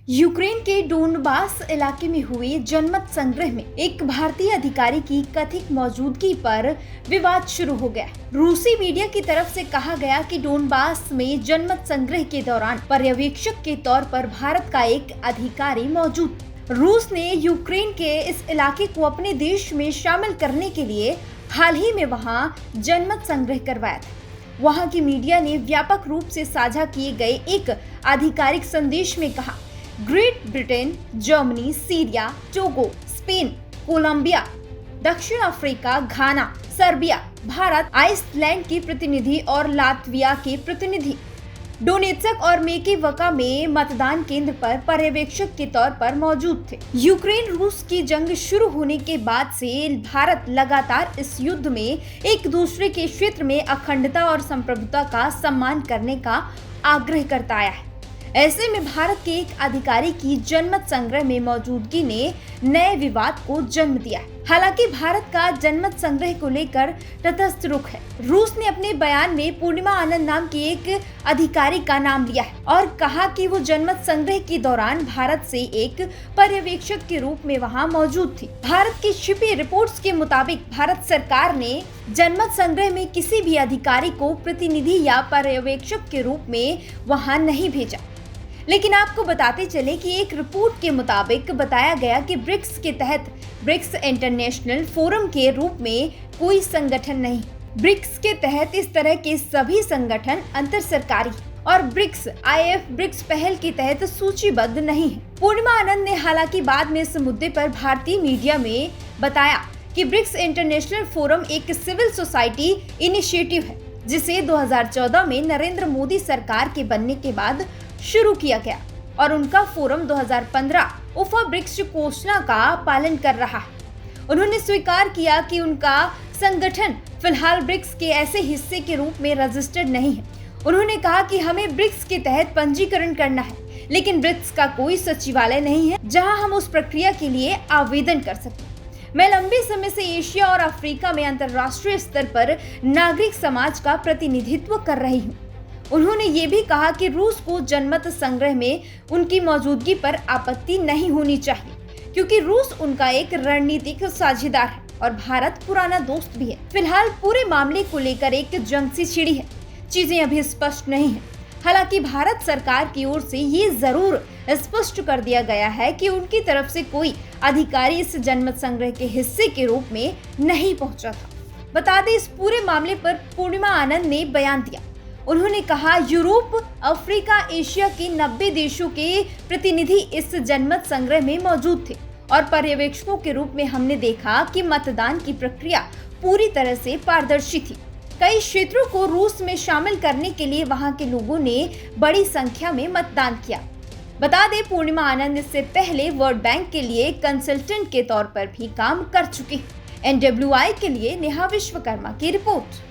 Ukraine के Donbas इलाके में हुए जनमत संग्रह में एक भारतीय अधिकारी की कथित मौजूदगी पर विवाद शुरू हो गया। रूसी मीडिया की तरफ से कहा गया कि डोनबास में जनमत संग्रह के दौरान पर्यवेक्षक के तौर पर भारत का एक अधिकारी मौजूद। रूस ने यूक्रेन के इस इलाके को अपने देश में शामिल करने के लिए हाल ही में वहां जनमत संग्रह करवाया था। वहां की मीडिया ने व्यापक रूप से साझा किए गए एक आधिकारिक संदेश में कहा, Great Britain, Germany, Syria, Togo, Spain, Colombia, दक्षिण Africa, Ghana, Serbia, Bharat, Iceland के प्रतिनिधि और लातविया के प्रतिनिधि डोनेत्स्क और मेकेवका में मतदान केंद्र पर पर्यवेक्षक के तौर पर मौजूद थे। यूक्रेन रूस की जंग शुरू होने के बाद से भारत लगातार इस युद्ध में एक दूसरे के क्षेत्र में अखंडता और संप्रभुता का सम्मान करने का आग्रह करता आया है। ऐसे में भारत के एक अधिकारी की जनमत संग्रह में मौजूदगी ने नए विवाद को जन्म दिया है। हालांकि भारत का जनमत संग्रह को लेकर तटस्थ रुख है। रूस ने अपने बयान में पूर्णिमा आनंद नाम की एक अधिकारी का नाम लिया है और कहा कि वो जनमत संग्रह के दौरान भारत से एक पर्यवेक्षक के रूप में वहां मौजूद थी। भारत की छिपी रिपोर्ट्स के मुताबिक भारत सरकार ने जनमत संग्रह में किसी भी अधिकारी को प्रतिनिधि या पर्यवेक्षक के रूप में वहां नहीं भेजा। लेकिन आपको बताते चले कि एक रिपोर्ट के मुताबिक बताया गया कि ब्रिक्स के तहत ब्रिक्स इंटरनेशनल फोरम के रूप में कोई संगठन नहीं। ब्रिक्स के तहत इस तरह के सभी संगठन अंतर सरकारी और ब्रिक्स पहल के तहत सूचीबद्ध नहीं है। पूर्णिमा आनंद ने हालांकि बाद में इस मुद्दे पर भारतीय मीडिया में बताया कि ब्रिक्स इंटरनेशनल फोरम एक सिविल सोसाइटी इनिशिएटिव है जिसे 2014 में नरेंद्र मोदी सरकार के बनने के बाद शुरू किया गया और उनका फोरम 2015 उफा ब्रिक्स घोषणा का पालन कर रहा है। उन्होंने स्वीकार किया कि उनका संगठन फिलहाल ब्रिक्स के ऐसे हिस्से के रूप में रजिस्टर्ड नहीं है। उन्होंने कहा कि हमें ब्रिक्स के तहत पंजीकरण करना है, लेकिन ब्रिक्स का कोई सचिवालय नहीं है जहां हम उस प्रक्रिया के लिए आवेदन कर सकें। मैं लंबे समय से एशिया और अफ्रीका में अंतर्राष्ट्रीय स्तर पर नागरिक समाज का प्रतिनिधित्व कर रही हूँ। उन्होंने ये भी कहा कि रूस को जनमत संग्रह में उनकी मौजूदगी पर आपत्ति नहीं होनी चाहिए क्योंकि रूस उनका एक रणनीतिक साझेदार है और भारत पुराना दोस्त भी है। फिलहाल पूरे मामले को लेकर एक जंग सी छिड़ी है। चीजें अभी स्पष्ट नहीं है। हालांकि भारत सरकार की ओर से ये जरूर स्पष्ट कर दिया गया है कि उनकी तरफ से कोई अधिकारी इस जनमत संग्रह के हिस्से के रूप में नहीं पहुंचा था। बता दें, इस पूरे मामले पर पूर्णिमा आनंद ने बयान दिया। उन्होंने कहा, यूरोप, अफ्रीका, एशिया के 90 देशों के प्रतिनिधि इस जनमत संग्रह में मौजूद थे और पर्यवेक्षकों के रूप में हमने देखा कि मतदान की प्रक्रिया पूरी तरह से पारदर्शी थी। कई क्षेत्रों को रूस में शामिल करने के लिए वहां के लोगों ने बड़ी संख्या में मतदान किया। बता दें, पूर्णिमा आनंद इससे पहले वर्ल्ड बैंक के लिए कंसल्टेंट के तौर पर भी काम कर चुके हैं। NWI के लिए नेहा विश्वकर्मा की रिपोर्ट।